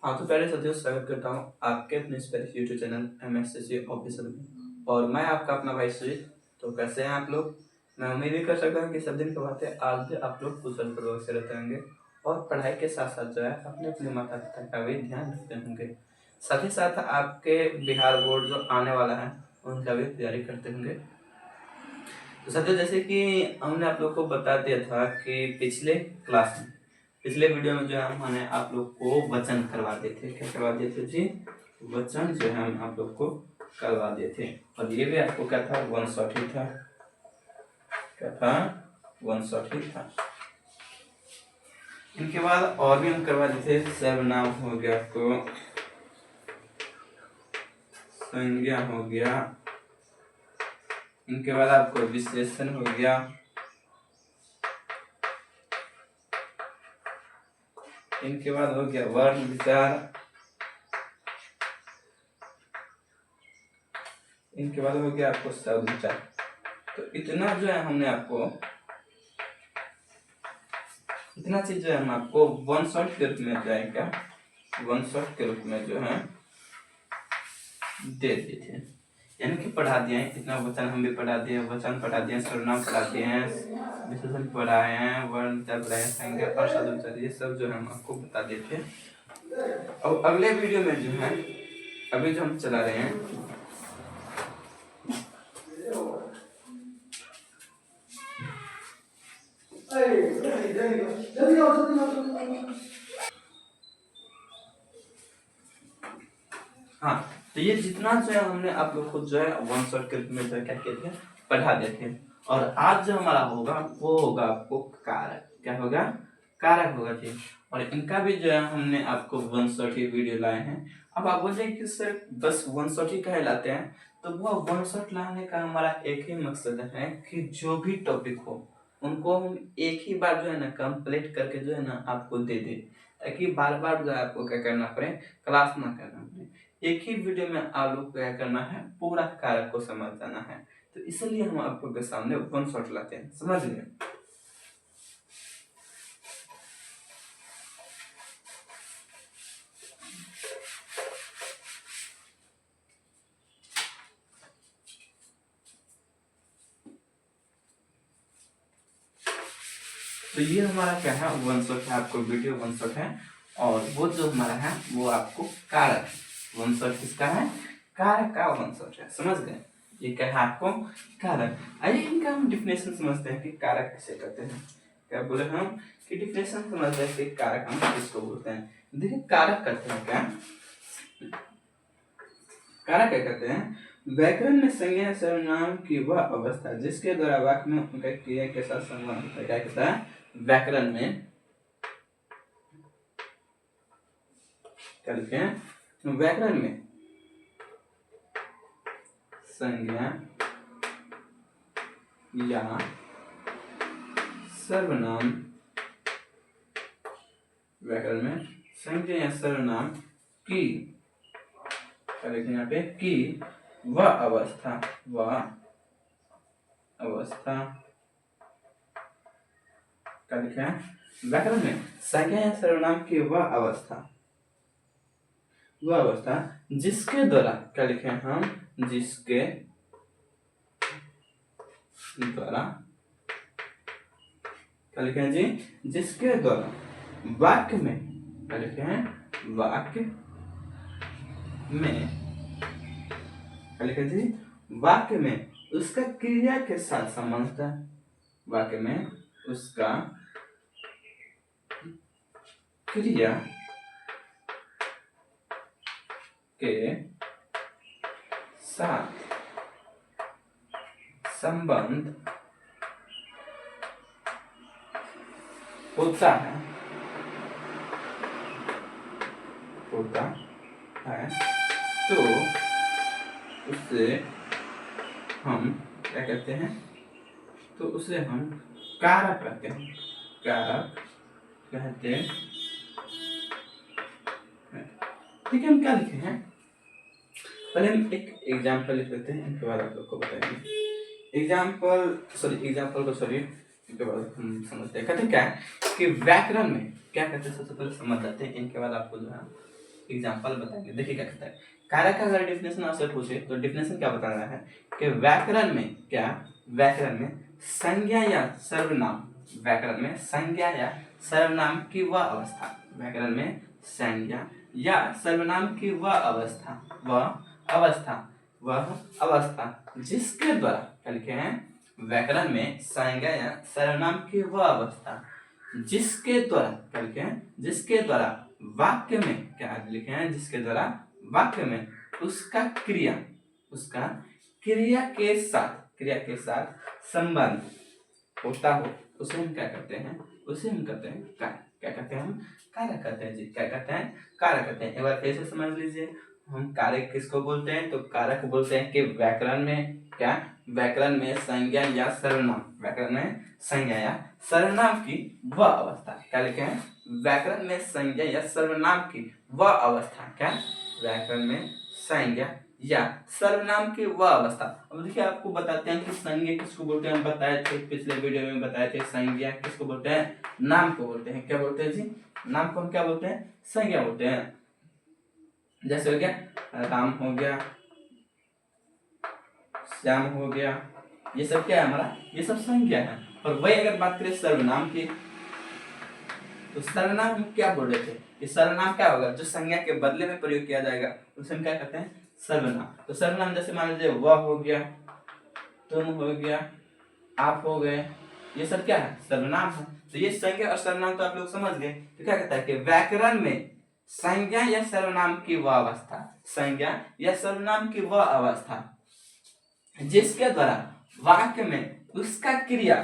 हाँ, तो पहले साथियों स्वागत करता हूँ आपके अपने इस पर यूट्यूब चैनल एमएससीसी ऑफिशियल में। और मैं आपका अपना भाई सुजीत। तो कैसे हैं आप लोग? मैं उम्मीद भी कर सकता हूँ कि सब दिन की बात है, आज भी आप लोग कुशल पूर्वक से रहते होंगे और पढ़ाई के साथ साथ जो है अपने अपने माता पिता का भी ध्यान रखते होंगे। साथ ही साथ आपके बिहार बोर्ड जो आने वाला है उनका भी तैयारी करते होंगे। तो साथियों, जैसे कि हमने आप लोग को बता दिया था कि पिछले वीडियो में जो है हमने आप लोग को वचन करवा दिए थे। क्या करवा दिए थे जी? वचन जो है हम आप लोग को करवा दिए थे। और ये भी आपको क्या था? वन शॉट ही था। क्या था? वन शॉट ही था। इनके बाद और भी हम करवा दिए थे। सर्वनाम हो गया, आपको संज्ञा हो गया, इनके बाद आपको विशेषण हो गया, इनके बाद हो गया वर्ण विचार, इनके बाद हो गया आपको शब्द विचार। तो इतना जो है हमने आपको, इतना चीज जो है हम आपको वन शॉट के रूप में जो है क्या, वन शॉट के रूप में जो है दे दिए थे, यानी कि पढ़ा दिए हैं। इतना वचन हम भी पढ़ा दिए, वचन पढ़ा दिए, सर्वनाम पढ़ा दिए हैं, विशेषण पढ़ाए हैं, वर्ण विचार पढ़ाए हैं, संज्ञा और शब्द विचार, ये सब जो है हम आपको बता दिए थे। और अगले वीडियो में जो है अभी जो हम चला रहे हैं, हाँ, तो ये जितना जो है हमने आप लोग को जो है वन शॉट के रूप में जो है क्या किए थे, पढ़ा दिए थे। और आज जो हमारा होगा वो होगा आपको कारक। क्या होगा? कारक होगा जी। और इनका भी जो है हमने आपको वन शॉट ही वीडियो लाए हैं। अब आप बोल कि सर बस वन शॉट ही कहे लाते हैं, तो वो वन शॉट लाने का हमारा एक ही मकसद है कि जो भी टॉपिक हो उनको हम एक ही बार जो है ना कंप्लीट करके जो है ना आपको दे दे, ताकि बार बार जो है आपको क्या करना पड़े, क्लास ना करना पड़े। एक ही वीडियो में आप लोग को क्या करना है, पूरा कारक को समझ जाना है। तो इसलिए हम आप लोग के सामने वन शॉट लाते हैं, समझ लिए? तो ये हमारा क्या है, वन शॉट है, आपको वीडियो वन शॉट है। और वो जो हमारा है वो आपको कारक है। वन शॉट किसका है? कारक का वन शॉट है, समझ गए? ये क्या है आपको? कारक। आइए इनका हम डिफिनेशन समझते हैं कि कारक किसे कहते हैं। क्या बोले हम कि डिफिनेशन समझते हैं कि कारक हम किसको बोलते हैं। देखिए कारक कहते हैं क्या, कारक क्या कहते हैं? व्याकरण में संज्ञा सर्वनाम की वह अवस्था जिसके द्वारा वाक्य में उनका क्रिया के साथ संबंध होता है। क्या कहता है? व्याकरण में, क्या लिखे हैं? व्याकरण में संज्ञा या सर्वनाम, व्याकरण में संज्ञा या सर्वनाम की, क्या लिखे यहाँ पे, की वह अवस्था, वह अवस्था, क्या लिखे हैं? व्याकरण में संज्ञा या सर्वनाम की वह अवस्था, वह अवस्था जिसके द्वारा, क्या लिखे हैं हम, जिसके द्वारा, क्या लिखे हैं जी, जिसके द्वारा वाक्य में, क्या लिखे हैं, वाक्य में, क्या लिखे जी, वाक्य में उसका क्रिया के साथ संबंध है। वाक्य में उसका क्रिया के साथ संबंध होता है, होता है, तो उससे हम क्या कहते हैं, तो उसे हम कारक कहते हैं, कारक कहते हैं। ठीक है, हम क्या लिखे हैं, पहले हम एक एग्जाम्पल लिख लेते हैं, इनके बाद आप लोग को बताएंगे। एग्जाम्पल को इनके बाद हम समझते हैं। कहते क्या है कि व्याकरण में क्या कहते हैं, सबसे पहले समझ जाते हैं, इनके बाद आपको जो है एग्जाम्पल बताएंगे। देखिए क्या कहता है, कारक का अगर डिफिनेशन आपसे पूछे तो डिफिनेशन क्या बता रहा है कि व्याकरण में क्या, व्याकरण में संज्ञा या सर्वनाम, व्याकरण में संज्ञा या सर्वनाम की वह अवस्था, व्याकरण में संज्ञा या सर्वनाम की वह अवस्था, वह अवस्था जिसके द्वारा, क्या लिखे हैं, व्याकरण में संज्ञा या सर्वनाम की वह अवस्था जिसके द्वारा, क्या लिखे हैं, जिसके द्वारा वाक्य में, क्या लिखे हैं, जिसके द्वारा वाक्य में उसका क्रिया, उसका क्रिया के साथ संबंध होता हो, उसे हम क्या करते हैं, उसे हम कहते हैं कारक। क्या कहते हैं हम, कारक कहते हैं जी। क्या कहते हैं, कारक कहते हैं। एक बार फिर से समझ लीजिए, हम कारक किसको बोलते हैं, तो कारक बोलते हैं कि व्याकरण में क्या, व्याकरण में संज्ञा या सर्वनाम, व्याकरण में संज्ञा या सर्वनाम की वह अवस्था, क्या लिखे हैं, व्याकरण में संज्ञा या सर्वनाम की वह अवस्था, क्या, व्याकरण में संज्ञा या सर्वनाम की वह अवस्था। अब देखिए आपको बताते हैं कि संज्ञा किसको बोलते हैं, हम बताए थे पिछले वीडियो में, बताए थे संज्ञा किसको बोलते हैं, नाम को बोलते हैं। क्या बोलते हैं जी, नाम को हम क्या बोलते हैं, संज्ञा बोलते हैं। जैसे हो गया राम हो गया, श्याम हो गया, ये सब क्या है हमारा, ये सब संज्ञा है। और वही अगर बात करें सर्वनाम की, तो सर्वनाम हम क्या बोल रहे थे कि सर्वनाम क्या होगा, जो संज्ञा के बदले में प्रयोग किया जाएगा उसे हम क्या कहते हैं, सर्वनाम। तो सर्वनाम जैसे मान लीजिए वह हो गया, तुम हो गया, आप हो गए, ये सब क्या है, सर्वनाम है। तो ये संज्ञा और सर्वनाम तो आप लोग समझ गए। तो क्या कहता है कि व्याकरण में संज्ञा या सर्वनाम की वह अवस्था, संज्ञा या सर्वनाम की वह अवस्था जिसके द्वारा वाक्य में उसका क्रिया,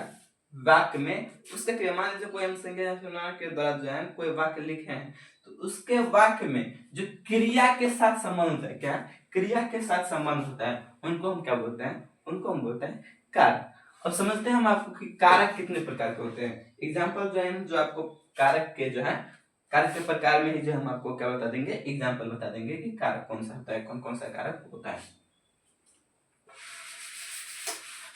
वाक्य में उसका क्रिया, मान लीजिए कोई हम संज्ञा या सर्वनाम के द्वारा जो है कोई वाक्य लिखे हैं, तो उसके वाक्य में जो क्रिया के साथ संबंध होता है, क्या, क्रिया के साथ संबंध होता है, उनको हम क्या बोलते हैं, उनको हम बोलते हैं कारक। अब समझते हैं हम आपको कि कारक कितने प्रकार के होते हैं। एग्जाम्पल जो है जो आपको कारक के जो है, कारक के प्रकार में ही जो हम आपको क्या बता देंगे, एग्जाम्पल बता देंगे कि कारक कौन सा होता है, कौन कौन सा कारक होता है।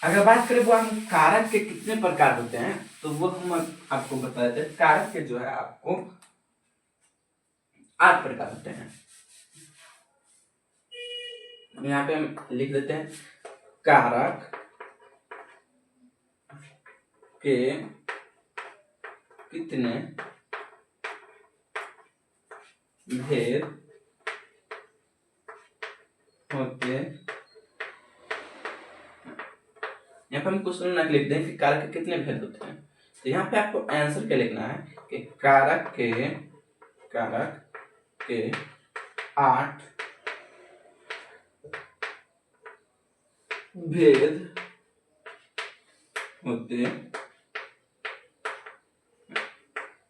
अगर बात करें वो हम कारक के कितने प्रकार होते हैं, तो वो हम आपको बता देते हैं। कारक के जो है आपको 8 प्रकार होते हैं। यहाँ पे हम लिख देते हैं, कारक के कितने भेद होते, यहाँ पे हम क्वेश्चन ना लिख दें कि कारक के कितने भेद होते हैं। तो यहाँ पे आपको आंसर क्या लिखना है कि कारक के 8 भेद होते,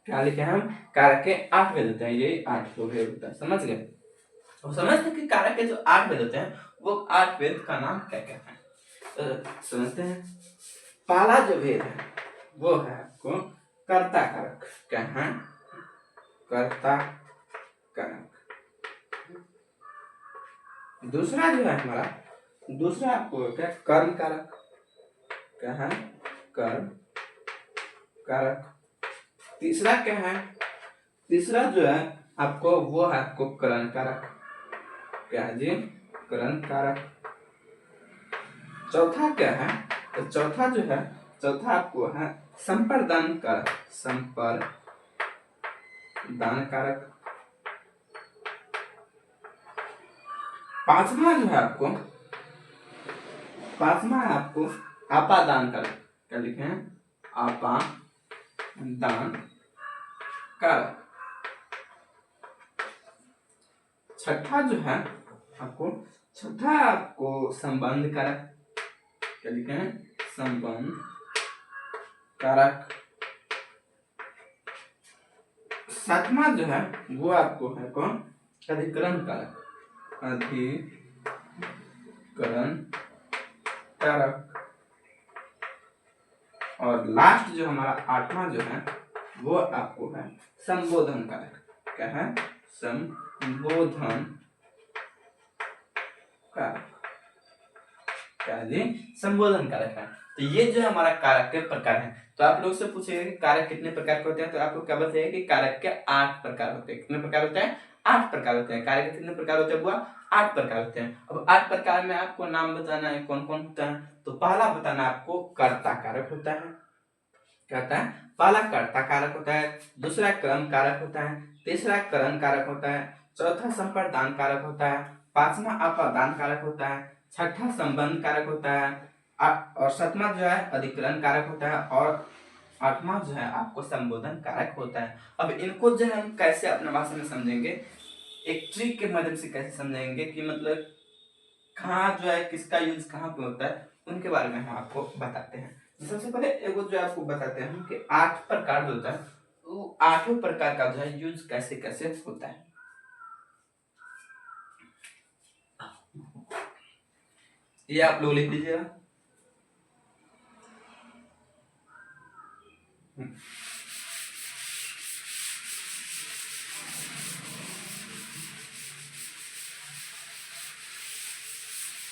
क्या लिखे हम, कारक के 8 भेद होते हैं, ये 8 भेद होता है, समझ गए। तो समझते हैं कि कारक के जो 8 भेद होते हैं वो 8 भेद का नाम क्या क्या है, तो समझते हैं। पहला जो भेद है वो है आपको कर्ता कारक, क्या है, कर्ता कारक। दूसरा जो है हमारा, दूसरा आपको क्या, कर्म कारक, क्या है, कर्म कारक। तीसरा क्या है, तीसरा जो है आपको वो है आपको करण कारक, क्या है जी, करण कारक। चौथा क्या है, तो चौथा जो है, चौथा आपको है संप्रदान कारक, संप्रदान कारक। पांचवा जो है आपको, पांचवा है आपको आपादान कारक, क्या लिखे हैं, आपादान कारक। छठा जो है आपको, छठा आपको संबंध कारक, क्या लिखे हैं, संबंध कारक। सातवां जो है वो आपको है कौन, अधिकरण कारक, अधिकरण कारक। और लास्ट जो हमारा 8वां जो है वो आपको है संबोधन कारक, क्या है, संबोधन कारक। क्या है? संबोधन कारक है। तो ये जो हमारा कारक के प्रकार है। तो आप लोग से पूछेगा कि कारक कितने प्रकार के होते हैं, तो आपको क्या बताइए कि कारक के 8 प्रकार होते हैं। कितने प्रकार होते हैं? 8 प्रकार होते हैं। कारक के कितने प्रकार होते हैं बुआ? 8 प्रकार होते हैं। अब 8 प्रकार में आपको नाम बताना है कौन कौन होता है। तो पहला बताना आपको कर्ता कारक होता है। क्या होता है? पहला कर्ता कारक होता है, दूसरा क्रम कारक होता है, तीसरा करण कारक होता है, चौथा संप्रदान कारक होता है, पांचवा अपादान कारक होता है, छठा संबंध कारक होता है, और सातवां जो है अधिकरण कारक होता है, और आठवां जो है आपको संबोधन कारक होता है। अब इनको जो है हम कैसे अपना भाषा में समझेंगे, एक ट्रिक के माध्यम से कैसे समझेंगे कि मतलब कहाँ जो है किसका यूज कहाँ पे होता है, उनके बारे में हम आपको बताते हैं। सबसे पहले एगो जो आपको बताते हैं कि 8 प्रकार जो होता है, वो 8 प्रकार का जो है यूज कैसे कैसे होता है। ये आप लोग लिख लीजिएगा।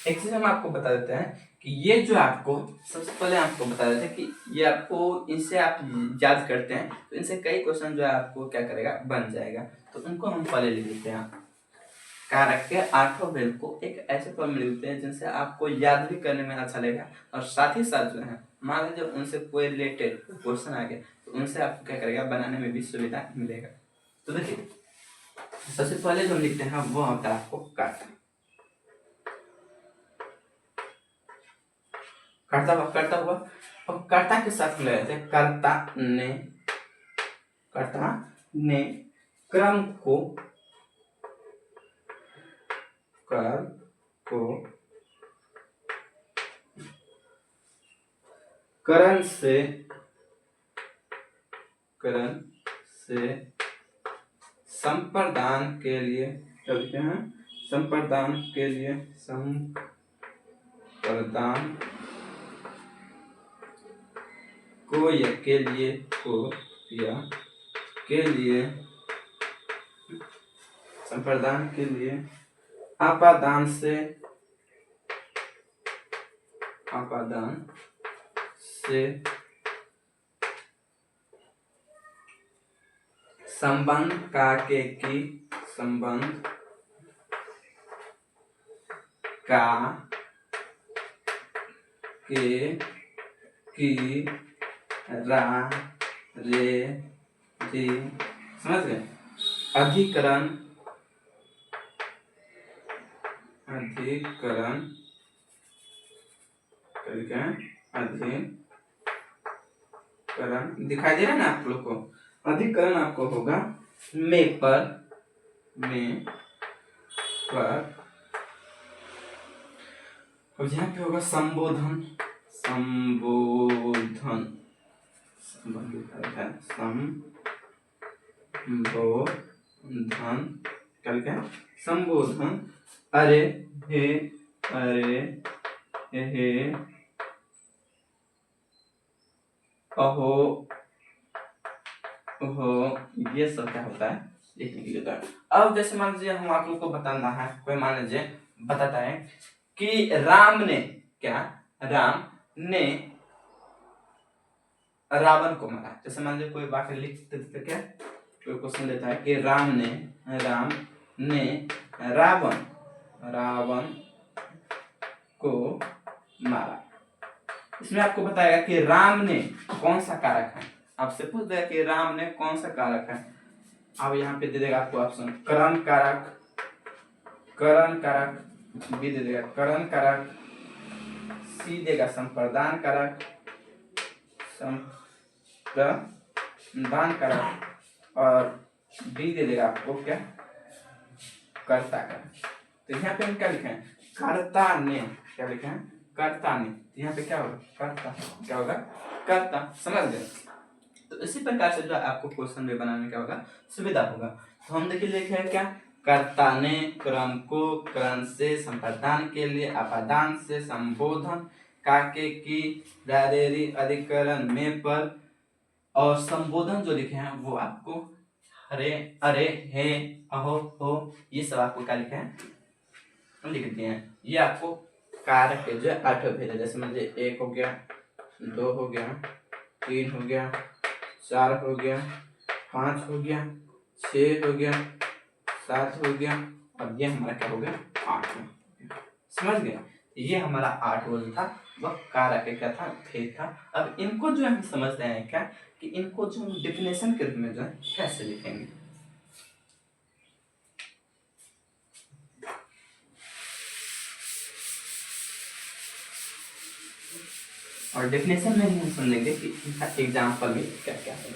एक चीज हम आपको बता देते हैं कि ये जो आपको सबसे पहले आपको बता देते हैं कि ये आपको इनसे आप याद करते हैं तो इनसे कई क्वेश्चन जो है आपको क्या करेगा, बन जाएगा। तो उनको हम पहले लिख देते हैं। कारक के 8 भेद को एक ऐसे फॉर्मूले लिखते हैं जिनसे आपको याद भी करने में अच्छा लगेगा, और साथ ही साथ जो है मान लीजिए उनसे कोई रिलेटेड क्वेश्चन आ गया तो उनसे आपको क्या करेगा, बनाने में भी सुविधा मिलेगा। तो देखिए सबसे पहले जो हम लिखते हैं वो होता है आपको कर्ता। कर्ता हुआ। अब कर्ता के साथ ले जाते हैं कर्ता ने क्रम को करण से संप्रदान के लिए क्या लिखते हैं, संप्रदान के लिए संप्रदान को या के लिए संप्रदान के लिए आपादान से संबंध का के की रा रे री, समझ गए? अधिकरण दिखाई दे रहा है ना आप लोग को? अधिकरण आपको होगा में पर अब यहाँ पे होगा संबोधन क्या लिखा है? संबोधन अरे हे अहो ये सब क्या होता है, लिखने के लिए होता है। अब जैसे मान लीजिए हम आप लोग को बताना है, कोई मान लीजिए बताता है कि राम ने रावण को मारा। जैसे मान लीजिए कोई वाक्य लिख देते क्या, कोई क्वेश्चन देता है कि राम ने रावण को मारा। इसमें आपको बताएगा कि राम ने कौन सा कारक है। आपसे पूछ देगा कि राम ने कौन सा कारक है। अब यहाँ पे दे देगा आपको ऑप्शन करण कारक बी दे देगा करण कारक, सी देगा संप्रदान कारक और डी दे देगा आपको क्या, कर्ता कारक। तो यहाँ पे हम क्या लिखे हैं, कर्ता ने, क्या लिखे हैं, कर्ता ने। यहाँ पे क्या होगा, कर्ता, क्या होगा, कर्ता। समझ गए? तो इसी प्रकार से जो आपको क्वेश्चन में बनाने क्या होगा, सुविधा होगा। तो हम देखिए लिखे हैं क्या, कर्ता ने क्रम को करण से संप्रदान के लिए अपादान से संबोधन काके की दायरेरी अधिकरण में पर, और संबोधन जो लिखे हैं वो आपको अरे हे अहो हो, ये सब आपको क्या लिखे हैं, लिख दिए हैं। ये आपको कारक के जो है 8 भेद है। जैसे मान लीजिए 1 हो गया, 2 हो गया, 3 हो गया, 4 हो गया, 5 हो गया, 6 हो गया, 7 हो गया, और ये हमारा क्या हो गया 8 हो गया। समझ गए? ये हमारा 8 वोल्ट था, वह कारक क्या था, भेद था। अब इनको जो हम समझते हैं क्या कि इनको जो हम डिफिनेशन के रूप में जो है कैसे लिखेंगे। और डेफिनेशन में हम समझेंगे कि इनका एग्जाम्पल में क्या क्या है।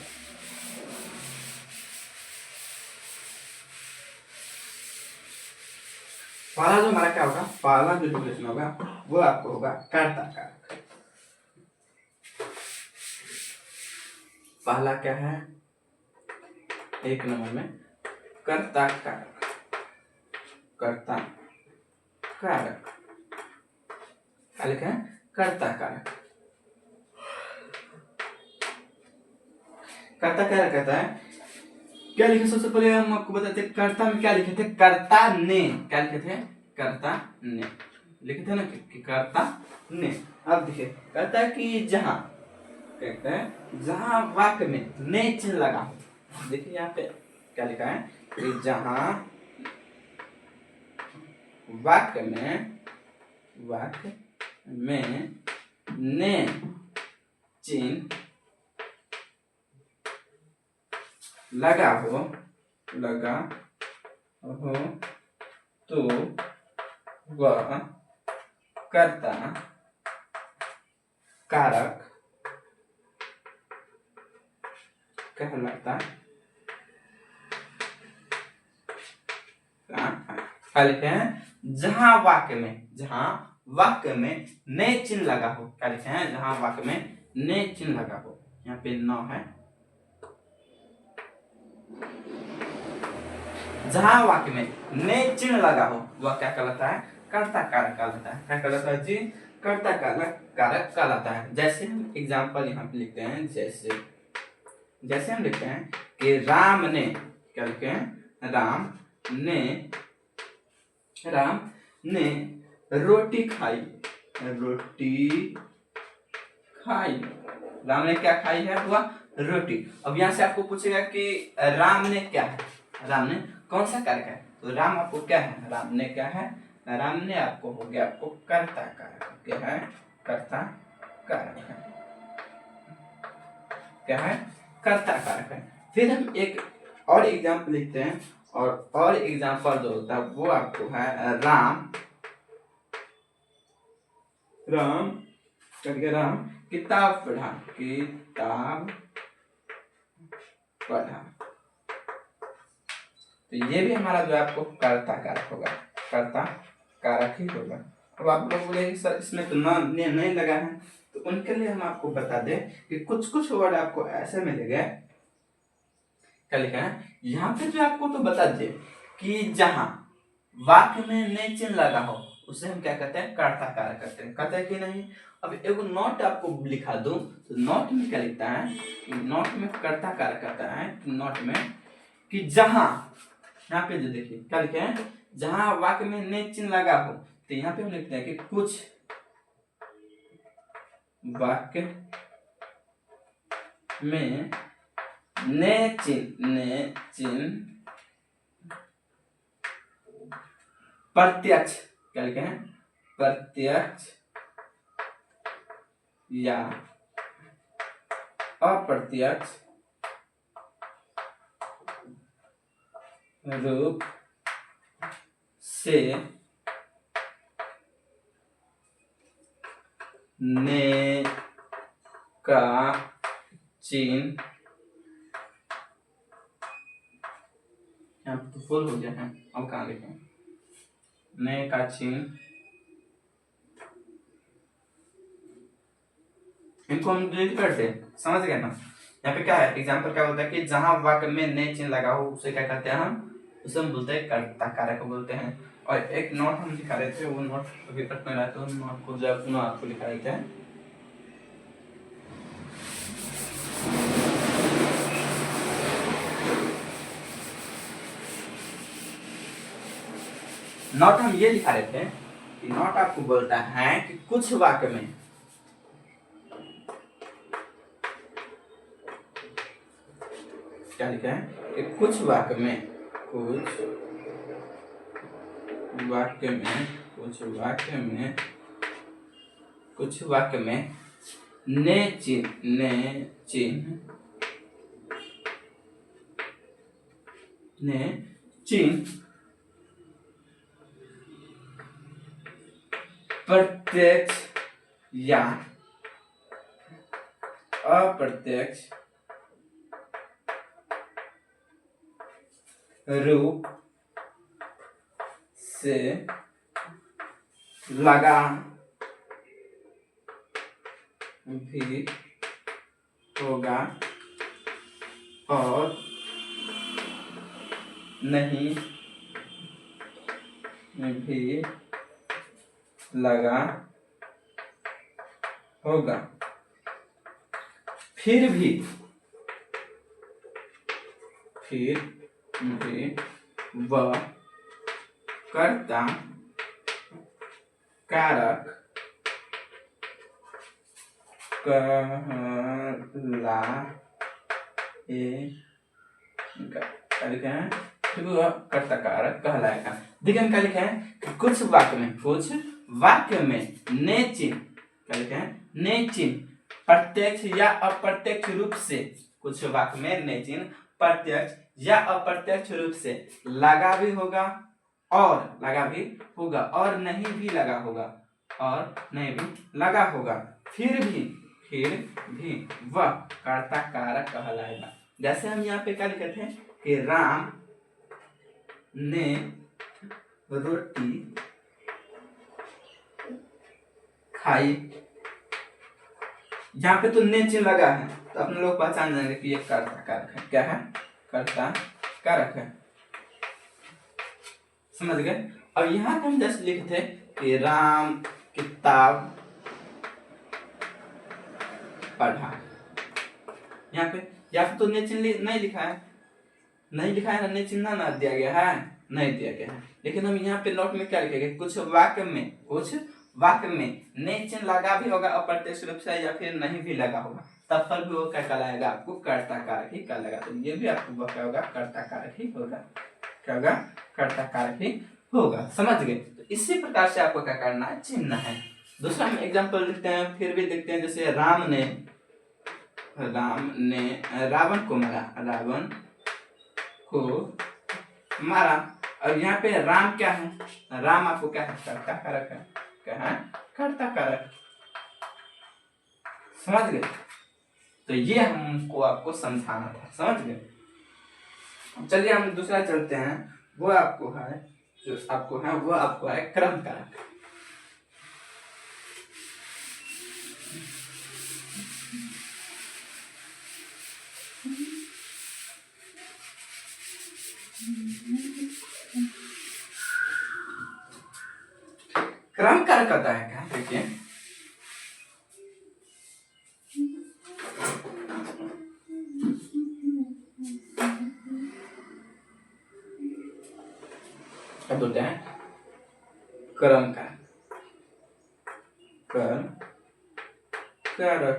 पहला जो हमारा क्या होगा, पहला जो डेफिनेशन होगा वो आपको होगा कर्ता कारक। पहला क्या है, 1 नंबर में कर्ता कारक। कर्ता कारक क्या लिखा है, कर्ता कारक। कर्ता कारक कहता है क्या लिखे, सबसे पहले हम आपको बताते हैं कर्ता में क्या लिखे थे, कर्ता ने क्या लिखे थे, कर्ता ने लिखे थे ना कि कर्ता ने। अब देखिए कहता है कि जहां, कहता है जहां वाक्य में ने चिन्ह लगा हो। देखिए यहाँ पे क्या लिखा है कि जहां वाक्य में ने चिन्ह लगा हो तो वह कर्ता कारक कहलाता है। लिखे हैं जहां वाक्य में ने चिन्ह लगा हो। क्या लिखे हैं, जहां वाक्य में ने चिन्ह लगा हो। यहाँ पे 9 है। जहां वाक्य में ने चिन्ह लगा हो वह क्या कहलाता है, कर्ता कारक कहलाता है। क्या कहलाता है जी, कर्ता कारक कहलाता है। जैसे हम एग्जांपल यहाँ पे लिखते हैं, जैसे हम लिखते हैं कि राम ने, क्या लिखते हैं, राम ने रोटी खाई। राम ने क्या खाई है, वह रोटी। अब यहाँ से आपको पूछेगा कि राम ने क्या है, राम ने कौन सा कारक है, तो राम आपको क्या है, राम ने क्या है, राम ने आपको हो गया आपको कर्ता कारक। क्या है, कर्ता कारक है। क्या है, कर्ता कारक है। फिर हम एक और एग्जाम्पल लिखते हैं, और एग्जाम्पल जो होता है वो आपको है राम किताब पढ़ा। तो ये भी हमारा जो है आपको कर्ता कारक होगा, कर्ता कारक ही होगा। अब आप लोग बोले सर इसमें तो नहीं लगा है, तो उनके लिए हम आपको बता दें कि कुछ वर्ड आपको ऐसे मिलेगा। क्या लिखा है यहाँ पे, जो आपको तो बता दे कि जहां वाक्य में ने चिन्ह लगा हो उसे हम क्या कहते हैं, कर्ता कारक कहते हैं। कहते हैं कि नहीं। अब एक नोट आपको लिखा दूं, तो नोट में क्या लिखता है, नोट में कर्ता कारक कहता है, नोट में कि जहां, यहाँ पे जो देखिए क्या लिखे हैं, जहां वाक्य में ने चिन्ह लगा हो, तो यहाँ पे हम लिखते हैं कि कुछ वाक्य में ने चिन्ह प्रत्यक्ष, क्या लिखे हैं, प्रत्यक्ष या अप्रत्यक्ष रूप से ने का चिन्ह, यहाँ पे तो फुल हो गया है, अब कहाँ लिखें, ने का चिन्ह, इनको हम डिलीट कर दे। समझ गए ना। यहाँ पे क्या है, एग्जाम्पल क्या होता है कि जहां वाक्य में ने चिन्ह लगा हो उसे क्या कहते हैं, उसे हम बोलते हैं कर्ता कारक बोलते हैं। और एक नोट हम दिखा रहे थे, वो नोट अभी तक में रहा, तो नोट को जब पुनः आपको दिखा रहे थे। नोट हम ये दिखा रहे थे कि नॉट आपको बोलता है कि कुछ वाक्य में क्या लिखा है कि कुछ वाक्य में ने चिन्ह प्रत्यक्ष या अप्रत्यक्ष रूप से लगा भी होगा और नहीं भी लगा होगा, फिर भी वह कर्ता कारक कहलाएगा। देखिए क्या लिखा है कि कुछ वाक्य में ने चिन्ह क्या लिखा है, ने चिन्ह प्रत्यक्ष या अप्रत्यक्ष रूप से, कुछ वाक्य में ने चिन्ह प्रत्यक्ष या अप्रत्यक्ष रूप से लगा भी होगा और नहीं भी लगा होगा, फिर भी वह कर्ता कारक कहलाएगा। जैसे हम यहाँ पे क्या लिखे थे कि राम ने रोटी खाई, यहाँ पे तो ने चिन्ह लगा है तो अपने लोग पहचान जाएंगे कि ये कर्ता कारक है। क्या है? कर्ता कारक है। समझ गए? अब यहाँ पे हम जैसे लिखते कि राम किताब पढ़ा, यहाँ पे तो ने चिन्ह नहीं लिखा है ना, ने चिन्ह ना दिया गया है, नहीं दिया गया है। लेकिन हम यहाँ पे नोट में क्या लिखेंगे, कुछ वाक्य में ने चिन्ह लगा भी होगा अप्रत्यक्ष रूप से या फिर नहीं भी लगा होगा, तब पर भी वो क्या कहलाएगा, आपको कर्ता कारक ही कहलाएगा। तो ये भी आपको क्या होगा, कर्ता कारक ही होगा। क्या होगा? कर्ता कारक ही होगा। समझ गए? तो इसी प्रकार से आपको क्या करना है, चिन्ह है। दूसरा हम एग्जाम्पल लिखते हैं, फिर भी देखते हैं। जैसे राम ने रावण को मारा। अब यहाँ पे राम क्या है, राम आपको क्या है, कर्ता कारक है। क्या है? कर्ता कारक। समझ गए? तो ये हमको आपको समझाना था। समझ गए? चलिए हम दूसरा चलते हैं। वो आपको है क्रम कारक। क्रम कारक आता है क्या, देखिए क्या बोलते हैं, क्रम कारक।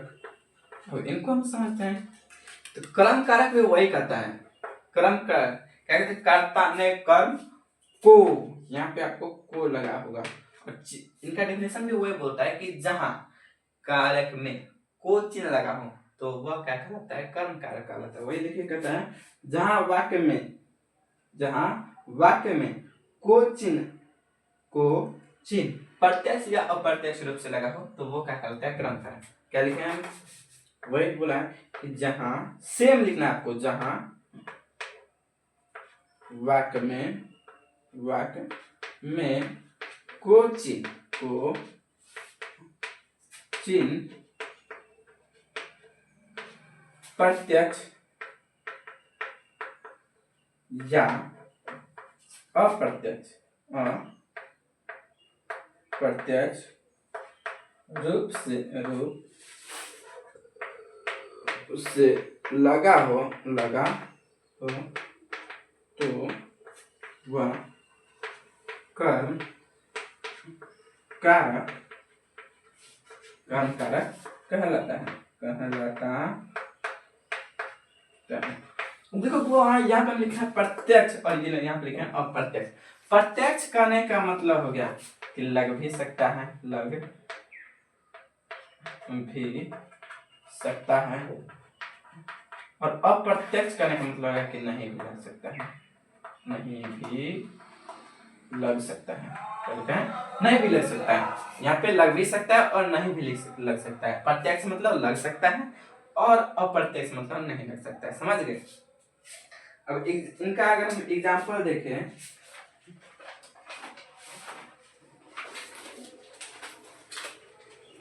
अब इनको हम समझते हैं। तो क्रम कारक भी वही कहता है। क्रम कारक क्या कहते हैं, कर्ता ने कर्म को, यहाँ पे आपको को लगा होगा। इनका डेफिनेशन भी वही बोलता है कि जहां कारक में को चिन्ह लगा हो तो वह क्या कहलाता है, कर्म कारक कहलाता है। वही देखिए कहता है, जहां वाक्य में को चिन्ह प्रत्यक्ष या अप्रत्यक्ष रूप से लगा हो तो वो क्या कहलाता है, क्रम कारक। क्या लिखे हैं, वही बोला है कि जहां सेम लिखना है आपको, जहां वाक्य में को चिन्ह प्रत्यक्ष या अप्रत्यक्ष रूप से लगा हो तो वह कर्म कारक कर्म कारक कहलाता है। देखो वो यहाँ पे लिखा है प्रत्यक्ष, और ये यहाँ पे लिखा है अप्रत्यक्ष। प्रत्यक्ष करने का मतलब हो गया कि लग भी सकता है, लग भी सकता है, और अप्रत्यक्ष करने का मतलब है कि नहीं भी लग सकता है, नहीं भी लग सकता है, नहीं भी लग सकता है। यहाँ पे लग भी सकता है और नहीं भी लग सकता है। प्रत्यक्ष मतलब लग सकता है और अप्रत्यक्ष मतलब नहीं लग सकता है, समझ गए। अब इनका अगर हम एग्जाम्पल देखें,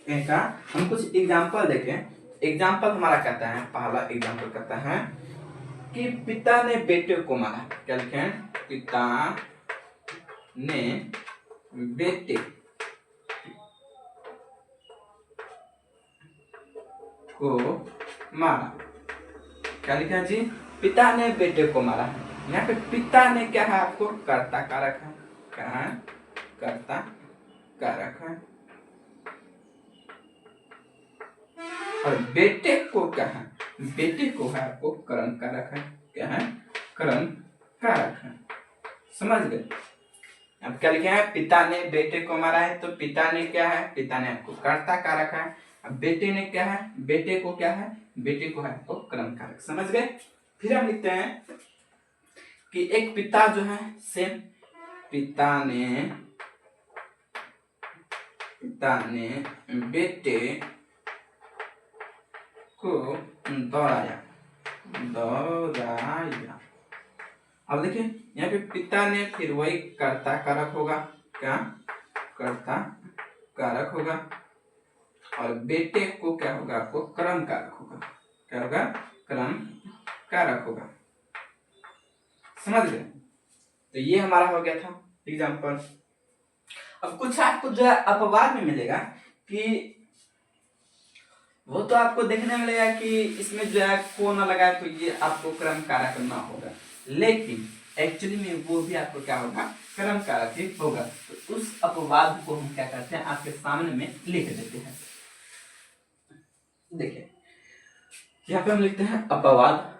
इनका हम कुछ एग्जाम्पल देखें। एग्जाम्पल हमारा कहता है, पहला एग्जाम्पल कहता है कि पिता ने बेटे को मारा। क्या लिखें? पिता ने बेटे को मारा। क्या लिखा जी? पिता ने बेटे को मारा है। यहाँ पे पिता ने क्या है आपको? कर्ता कारक है। क्या है? कर्ता कारक है। और बेटे को क्या है? बेटे को है आपको कर्म कारक है। क्या है? कर्म कारक है, समझ गए। अब क्या लिखे हैं? पिता ने बेटे को मारा है, तो पिता ने क्या है? पिता ने आपको कर्ता कारक है। अब बेटे ने क्या है? बेटे को क्या है? बेटे को है आपको कर्म कारक, समझ गए। फिर हम लिखते हैं कि एक पिता जो है सेम, पिता ने बेटे को दौड़ाया। अब देखिए यहाँ पे पिता ने, फिर वही कर्ता कारक होगा। क्या? कर्ता कारक होगा। और बेटे को क्या होगा? आपको कर्म कारक होगा। क्या होगा? कर्म कारक होगा, समझ गए। तो ये हमारा हो गया था एग्जाम्पल। अब कुछ आपको जो है अपवाद में मिलेगा कि वो तो आपको देखने में मिलेगा कि इसमें जो है को ना लगा तो ये आपको कर्म कारक ना होगा, लेकिन एक्चुअली में वो भी आपको क्या होगा? कर्म कारक ही होगा। तो उस अपवाद को हम क्या करते हैं? आपके सामने में लिख देते हैं। देखिए यहाँ पे हम लिखते हैं अपवाद।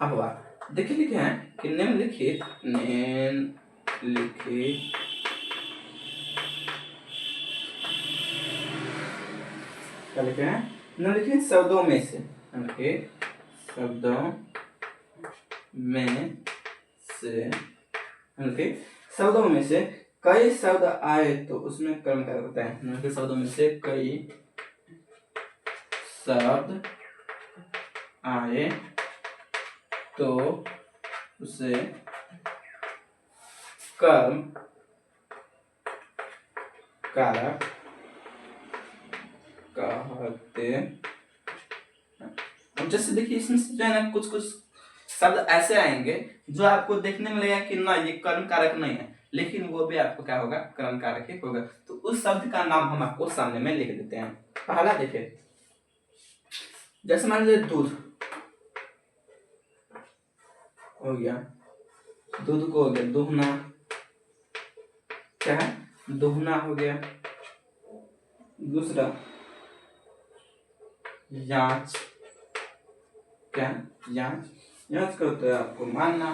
अपवाद देखिए लिखे हैं कि निम्नलिखित क्या लिखे हैं? निम्नलिखित शब्दों में से, शब्दों में से कई शब्द आए तो उसमें कर्म कारक होता है। निम्नलिखित शब्दों में से कई शब्द आए तो उसे कर्म कारक कहते हैं। अब जैसे देखिए इसमें से जो है ना कुछ शब्द ऐसे आएंगे जो आपको देखने में लगेगा कि ना ये कर्म कारक नहीं है, लेकिन वो भी आपको क्या होगा? कर्म कारक ही होगा। तो उस शब्द का नाम हम आपको सामने में लिख देते हैं। पहला देखिए, जैसे मान लीजिए दूध हो गया, दूध को हो गया दुहना। क्या है? दुहना हो गया। दूसरा जांच। क्या? जांच का होता है आपको मानना।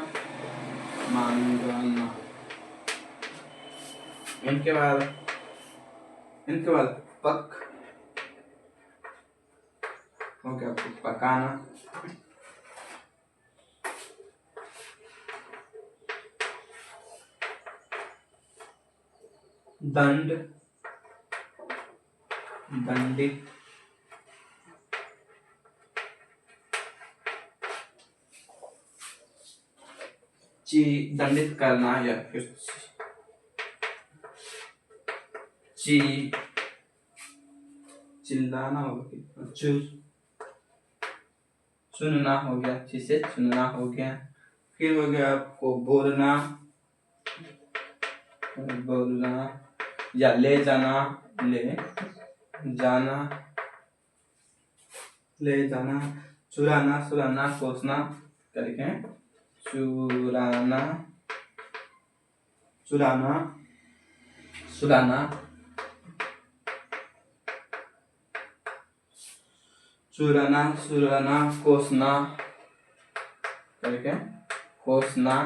इनके बाद पक हो गया आपको पकाना। दंडित। दंडित करना या फिर चिल्लाना होगा। चुनना हो गया, जिसे चुनना हो गया। फिर हो गया आपको बोलना या ले जाना। चुराना, सुराना, कोसना करके चुराना, चुराना, सुलाना, चुराना, सुराना, कोसना, करके कोसना।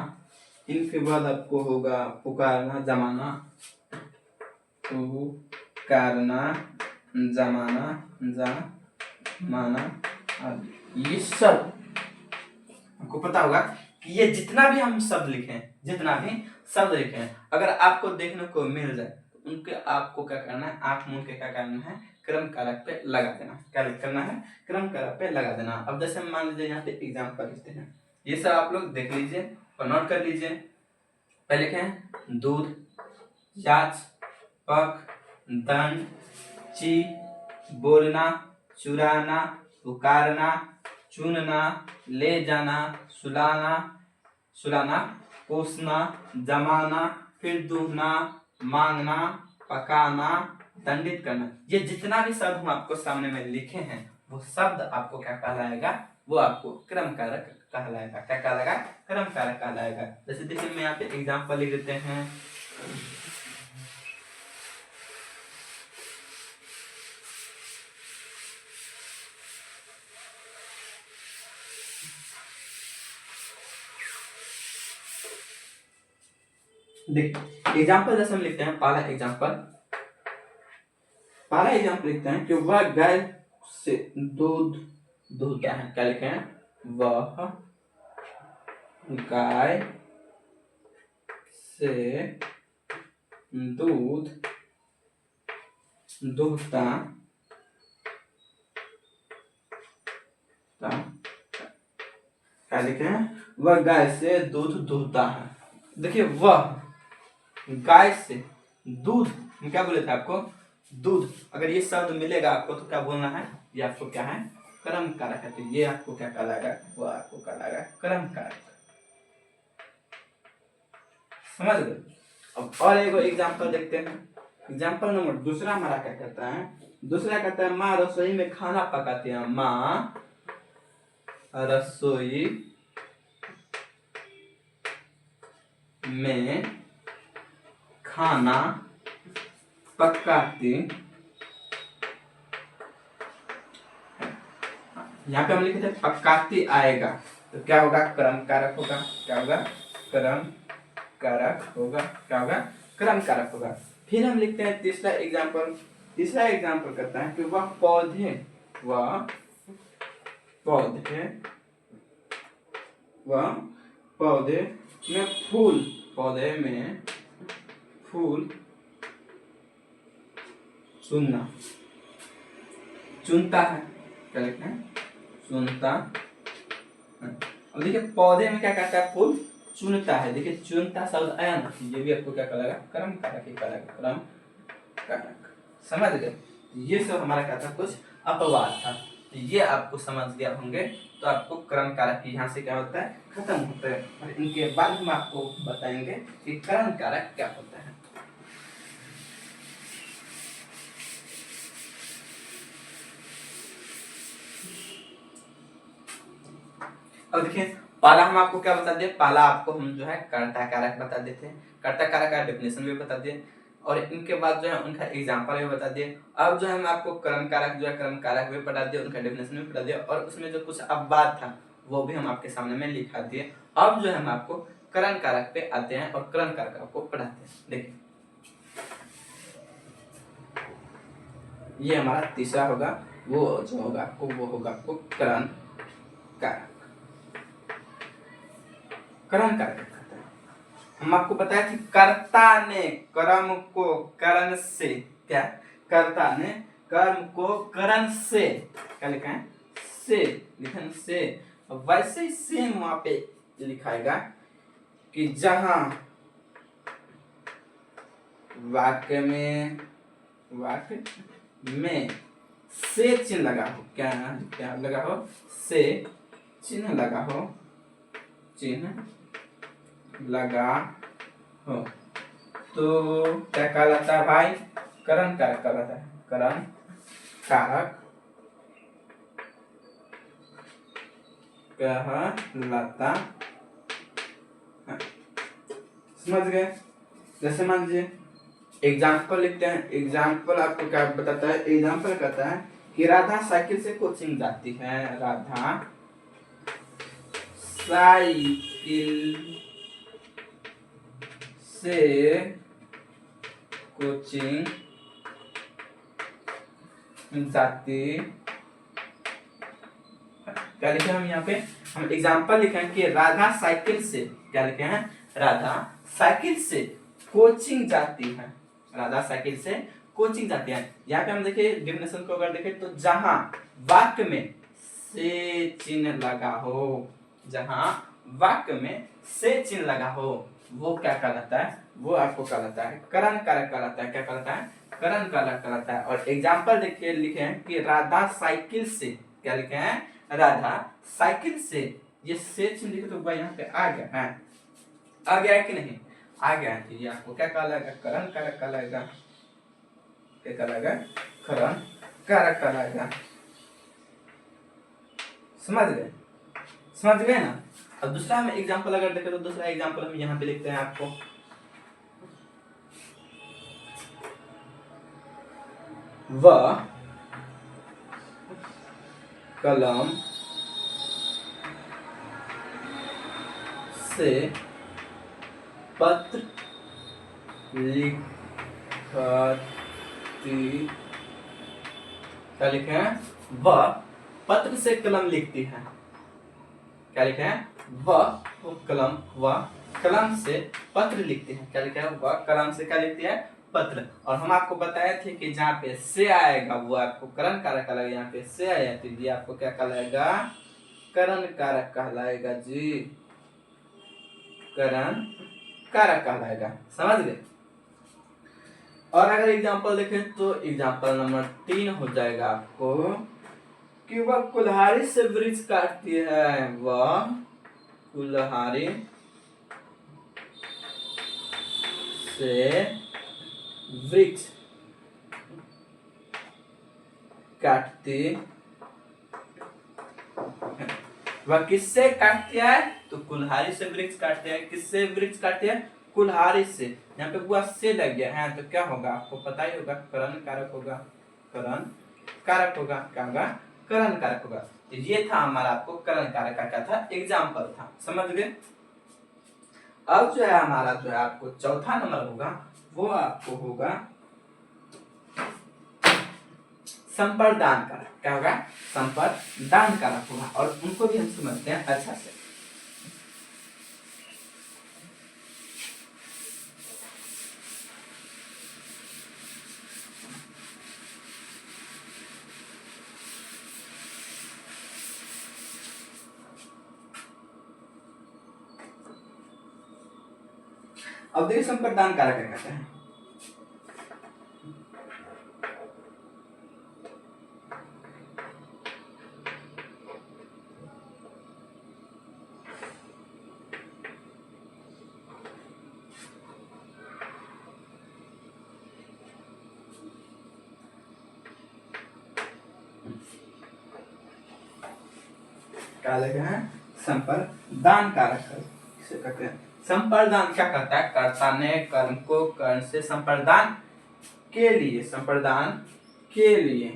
इनके बाद आपको होगा पुकारना, जमाना, पुकारना, जमाना, जमाना आदि। ये सब आपको पता होगा कि ये जितना भी हम शब्द लिखे हैं, जितना भी शब्द लिखे हैं, अगर आपको देखने को मिल जाए तो उनके आपको क्या करना है, आंख मूंद के क्या करना है, क्रम कारक पे लगा देना। क्या करना है, क्रम कारक पे लगा देना। अब जैसे हम मान लीजिए यहाँ पे एग्जाम्पल लिखते हैं, ये सब आप लोग देख लीजिए और नोट कर लीजिए। पहले लिखे हैं दूध, जांच, पक, दंड, ची, बोलना, चुराना, पुकारना, चुनना, ले जाना, सुलाना, सुलाना, कोसना, जमाना, फिर दूहना, मांगना, पकाना, दंडित करना। ये जितना भी शब्द हम आपको सामने में लिखे हैं वो शब्द आपको क्या कहलाएगा, वो आपको क्रम कारक कहलाएगा। क्या कहलाएगा, क्रम कारक कहलाएगा। जैसे देखिए मैं यहाँ पे एग्जाम्पल लिख देते हैं। देखिए एग्जाम्पल जैसे हम लिखते हैं, पहला एग्जाम्पल लिखते हैं कि वह गाय से दूध दूहता है। क्या लिखे हैं, वह गाय से दूध दूहता, क्या लिखे हैं, वह गाय से दूध दूहता है। देखिए वह गाय से दूध, क्या बोले थे आपको, दूध। अगर ये शब्द मिलेगा आपको तो क्या बोलना है, ये आपको क्या है, क्रम कारक है। तो ये आपको क्या कहलाएगा, वो आपको कहलाएगा क्रम कारक। समझ गए। अब और एक एग्जांपल देखते हैं। एग्जांपल नंबर दूसरा हमारा क्या कहता है, दूसरा कहता है माँ रसोई में खाना पकाती है। माँ रसोई में खाना पकाती, यहाँ पे हम लिखे थे पकाती आएगा, तो क्या होगा, क्रम कारक होगा। क्या होगा, क्रम कारक होगा। क्या होगा, क्रम कारक होगा। फिर हम लिखते हैं तीसरा एग्जांपल करता है कि वह पौधे में फूल चुनता है। क्या लिखते हैं, चुनता। अब देखिए पौधे में क्या कहता है, फूल चुनता है। देखिए चुनता शब्द आया ना, ये भी आपको क्या कहलाएगा, क्रम कारक ही कहलाएगा, क्रम कारक। समझ गए। ये सब हमारा क्या था, कुछ अपवाद था। ये आपको समझ गया होंगे तो आपको क्रम कारक यहाँ से क्या होता है, खत्म होता है। और इनके बाद हम आपको बताएंगे कि क्रम कारक क्या होता है। अब देखिए पहला हम आपको क्या बता दिए, पहला आपको हम जो है कर्ता कारक बता देते हैं, कर्ता कारक का डेफिनेशन भी बता दिए और इनके बाद जो है उनका एग्जांपल भी बता दिए। अब जो है हम आपको क्रम कारक जो है क्रम कारक भी बता दिए, उनका डेफिनेशन भी बता दिया और उसमें जो कुछ अपवाद था वो भी हम आपके सामने में लिखा दिए। अब जो है हम आपको करण कारक पे आते हैं और करण कारक आपको पढ़ाते हैं। देखिए ये हमारा तीसरा होगा, वो जो होगा आपको वो होगा आपको करण कारक। करण कारक कहते हैं। हम आपको बताया कि कर्ता ने कर्म को करण से, क्या, कर्ता ने कर्म को करण से, क्या लिखा है, से लिखन से। वैसे ही सेम वहां पे लिखाएगा कि जहां वाक्य में से चिन्ह लगा हो, क्या लगा हो, से चिन्ह लगा हो, तो क्या कहलाता है भाई, करण कारक कहलाता है। करण कारक कहलाता समझ गए। जैसे मान लीजिए एग्जाम्पल लिखते हैं। एग्जाम्पल आपको क्या बताता है? एग्जाम्पल कहता है कि राधा साइकिल से कोचिंग जाती है। राधा साइकिल से कोचिंग जाती। क्या लिखे हम यहाँ पे? हम एग्जाम्पल लिखे हैं कि राधा साइकिल से, क्या लिखे हैं? राधा साइकिल से कोचिंग जाती है। राधा साइकिल से कोचिंग जाती है। यहाँ पे हम देखिए डिफिनेशन को अगर देखें तो जहां वाक्य में से चिन्ह लगा हो, जहां वाक्य में से चिन्ह लगा हो, वो क्या कहलाता है? वो आपको कहलाता है करण कारक कहलाता है। क्या कहलाता है? करण कारक कहलाता है। और एग्जाम्पल देखिए लिखे हैं कि राधा साइकिल से, क्या लिखे हैं? राधा साइकिल से। ये से चिन्ह लिखे तो यहाँ पे आ गया है, आ गया है कि नहीं? आ गया है। ये आपको क्या कहलाएगा? करण कारक कहलाएगा। क्या कहलाएगा? करण कारक कहलाएगा। समझ गए? समझ गए ना? अब दूसरा हम एग्जाम्पल अगर देखें तो दूसरा एग्जाम्पल हम यहाँ पे लिखते हैं आपको। वह कलम से पत्र लिखती। क्या लिखे हैं? वह पत्र से कलम लिखती है। क्या लिखे हैं? वह कलम से पत्र लिखती है। क्या लिखा है? वह कलम से क्या लिखती है? पत्र। और हम आपको बताए थे कि जहाँ पे से आएगा वो आपको करण कारक कहलाएगा। यहाँ पे से आया तो ये आपको क्या कहलाएगा? करण कारक कहलाएगा जी, करण कारक कहलाएगा। समझ गए? और अगर एग्जाम्पल देखें तो एग्जाम्पल नंबर 3 हो जाएगा आपको कि वह कुल्हाड़ी से वृक्ष काटती है। वह कुल्हाड़ी से वृक्ष काटती। वह किससे काटती है? तो कुल्हाड़ी से वृक्ष काटती है। किससे वृक्ष काटती है? कुल्हाड़ी से। यहाँ पे पूरा से लग गया है तो क्या होगा? आपको पता ही होगा, करण कारक होगा। करण कारक होगा। क्या होगा? करण कारक होगा। तो ये था हमारा आपको करण कारक का क्या था? एग्जाम्पल था। समझ गए? अब जो है हमारा जो है आपको चौथा नंबर होगा वो आपको होगा संप्रदान कारक। क्या होगा? संप्रदान कारक होगा। और उनको भी हम समझते हैं अच्छा से। अब देखिए संप्रदान कारक क्या कहते हैं। क्या लिखे हैं? संप्रदान कारक किसे कहते हैं? संप्रदान क्या करता है? कर्ता ने कर्म को कर्ण से संप्रदान के लिए, संप्रदान के लिए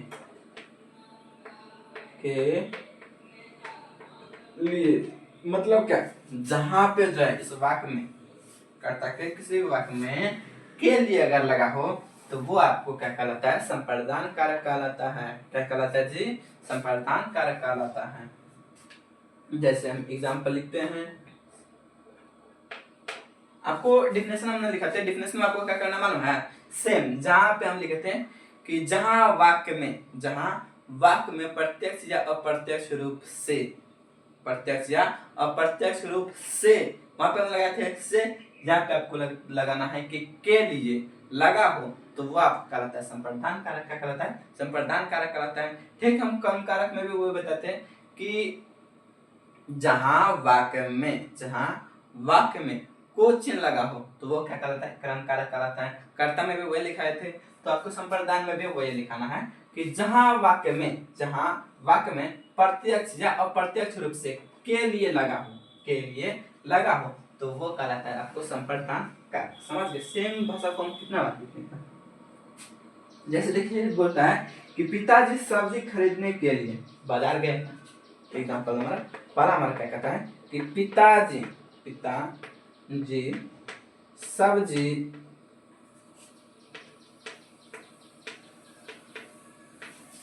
मतलब क्या? जहां पे जो है इस वाक्य में कर्ता के किसी वाक्य में के लिए अगर लगा हो तो वो आपको क्या कहलाता है? संप्रदान कारक कहलाता है। क्या कहलाता है जी? संप्रदान कारक कहलाता है। जैसे हम एग्जाम्पल लिखते हैं, आपको डिफिनेशन हमने लिखा था। डिफिनेशन में आपको क्या करना मालूम है? सेम जहां पे हम लिखे थे कि जहां वाक्य में प्रत्यक्ष या अप्रत्यक्ष रूप से, प्रत्यक्ष या अप्रत्यक्ष रूप से, वहां पे हम लगाए थे से। जहां पे आपको लगाना है कि के लिए लगा हो तो वो आपको कहलाता है संप्रदान कारक। क्या कहलाता है? संप्रदान कारक कहलाता है। ठीक, हम कर्म कारक में भी वो बताते हैं कि जहां वाक्य में को चिन्ह लगा हो तो वो क्या कहलाता है? कर्म कारक कहलाता है। कर्ता में भी वही लिखाए थे तो आपको संप्रदान में भी वही लिखाना है कि जहां वाक्य में प्रत्यक्ष या अप्रत्यक्ष रूप से के लिए लगा हो तो वो कहलाता है आपको संप्रदान कारक। समझ गए? सेम भाषा को हम कितना बार लिखते हैं। जैसे देखिए बोलता है कि पिताजी सब्जी खरीदने के लिए बाजार गए। एग्जाम्पल हमारा पहला हमारा क्या कहता है कि पिताजी सब्जी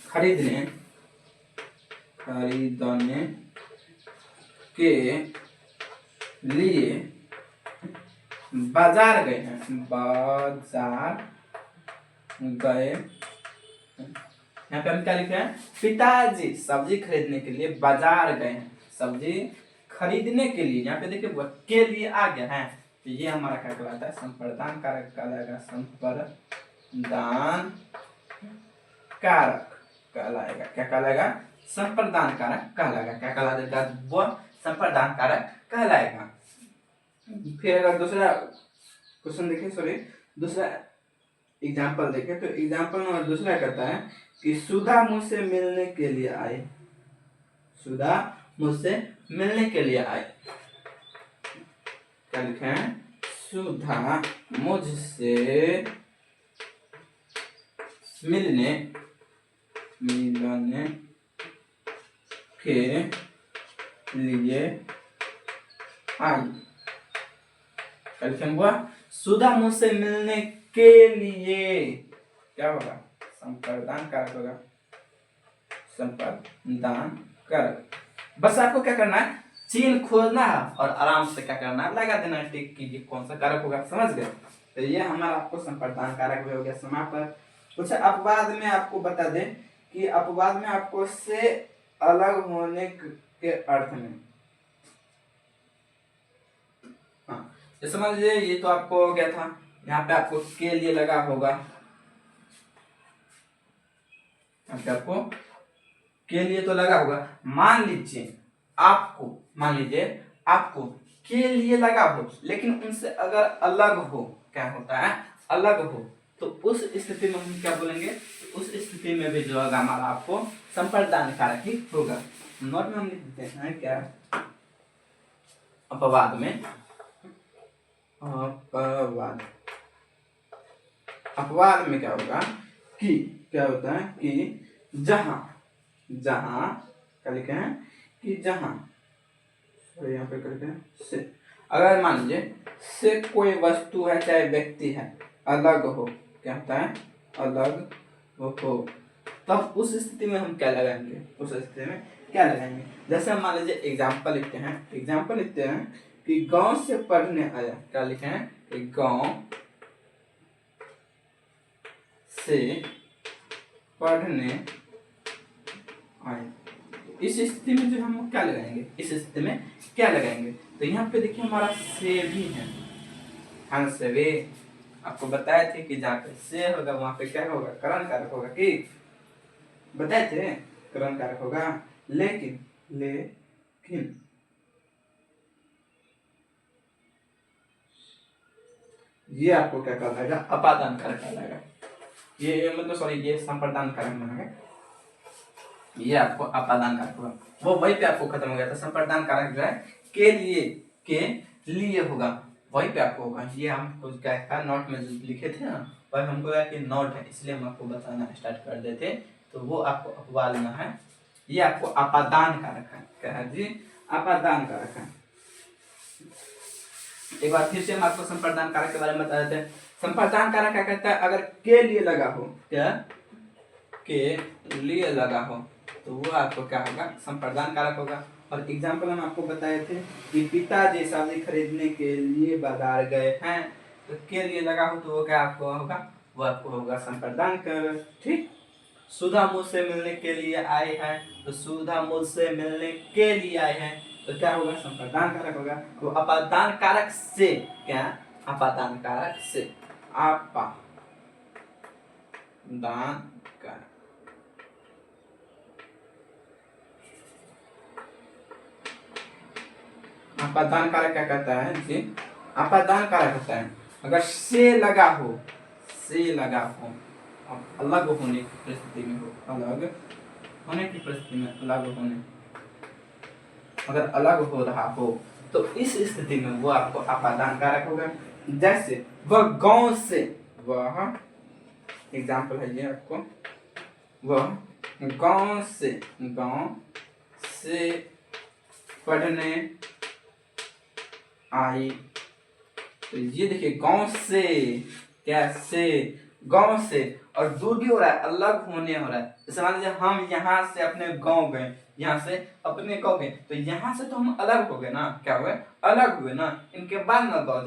खरीदने के लिए बाजार गए हैं। यहाँ पे हम क्या लिखे हैं? पिताजी सब्जी खरीदने के लिए बाजार गए हैं। सब्जी खरीदने के लिए, यहाँ पे देखिए के लिए आ गया है, तो ये हमारा क्या कहलाता है? संप्रदान कारक कहलाएगा। संप्रदान कारक कहलाएगा। क्या कहलाएगा? संप्रदान कारक कहलाएगा। क्या कहलाएगा? वो संप्रदान कारक कहलाएगा। फिर अगर दूसरा क्वेश्चन देखें, दूसरा एग्जाम्पल देखें, तो एग्जाम्पल नंबर दूसरा कहता है कि सुधा मुझसे मिलने के लिए आए। सुधा मुझसे मिलने के लिए आए। क्या लिखे हैं? सुधा मुझसे मिलने के लिए आई। क्या लिखे हुआ? सुधा मुझसे मिलने के लिए क्या होगा? संप्रदान कारक होगा। संप्रदान कारक। बस आपको क्या करना है? चिन्ह खोजना है और आराम से क्या करना है? लगा देना है टिक कीजिए कौन सा कारक होगा। समझ गए? तो ये हमारा आपको संप्रदान कारक भी हो गया। समापन। कुछ अपवाद में आपको बता दें कि अपवाद में आपको से अलग होने के अर्थ में, हाँ, जैसे समझ लीजिए ये तो आपको हो गया था, यहाँ पे आपको के लिए लगा होगा, यहाँ पे आपको के लिए तो लगा होगा। मान लीजिए आपको के लिए लगा हो, लेकिन उनसे अगर अलग हो, क्या होता है? अलग हो, तो उस स्थिति में हम क्या बोलेंगे? उस स्थिति में भी जो होगा हमारा आपको संप्रदान कारक ही होगा। नोट में हम लिख देते हैं क्या? अपवाद में, अपवाद में क्या होगा कि क्या होता है कि जहां क्या लिखे हैं कि जहां, यहाँ पे करते हैं से, अगर मान लीजिए से कोई वस्तु है चाहे व्यक्ति है अलग हो, क्या होता है? अलग हो, तब उस स्थिति में हम क्या लगाएंगे? उस स्थिति में क्या लगाएंगे? जैसे हम मान लीजिए एग्जाम्पल लिखते हैं कि गांव से पढ़ने आया। क्या लिखे हैं? कि गांव से पढ़ने आए। इस स्थिति में जो हम क्या लगाएंगे? इस स्थिति में क्या लगाएंगे? तो यहाँ पे देखिए हमारा से भी है। हाँ, से वे आपको बताए थे कि जहाँ पे से होगा वहां पे क्या होगा? करण कारक होगा। कि बताए थे करण कारक होगा। लेकिन ये आपको क्या कहलाएगा? अपादान कारक कहलाएगा। ये मतलब सॉरी, ये संप्रदान कारक बनेगा। ये आपको अपादान कारक होगा। वो वहीं पे आपको खत्म हो गया था। संप्रदान कारक जो है के लिए होगा, वहीं पे आपको होगा। ये हमको क्या था? नोट में जो लिखे थे ना, वही हमको लगा कि नोट है, इसलिए हम आपको बताना स्टार्ट कर देते। तो वो आपको अपवाद में है। ये आपको अपादान कारक है। क्या है जी? अपादान कारक है। एक बार फिर से हम आपको संप्रदान कारक के बारे में बता देते हैं। संप्रदान कारक क्या कहता है? अगर के लिए लगा हो, क्या के लिए लगा हो, तो वो आपको क्या होगा? संप्रदान कारक होगा। और एग्जाम्पल हम आपको बताए थे कि पिताजी सब्जी खरीदने के लिए बाजार गए हैं, तो के लिए लगा हो तो वो क्या आपको होगा? वो आपको होगा संप्रदान कारक। ठीक। सुधा मुझसे मिलने के लिए आए हैं, तो सुधा मुझसे मिलने के लिए आए हैं, तो क्या होगा? संप्रदान कारक होगा। वो अपादान कारक से, क्या? अपादान कारक से, अपादान कारक। अपादान कारक क्या कहता है जी? अपादान कारक होता है अगर से लगा हो, अलग होने की परिस्थिति में हो, अलग होने की परिस्थिति में, अगर अलग हो रहा हो, तो इस स्थिति में वो आपको अपादान कारक होगा। जैसे वह गांव से, वह एग्जाम्पल है ये आपको, वह गांव से पढ़ने आई। तो ये देखिए गांव से, कैसे, गांव से, और दूर भी हो रहा है, अलग होने हो रहा है। जैसे मान लीजिए हम यहाँ से अपने गांव गए, यहाँ से अपने गांव गए, तो यहाँ से तो हम अलग हो गए ना, क्या हुए, अलग हुए ना, इनके बाद ना गाँव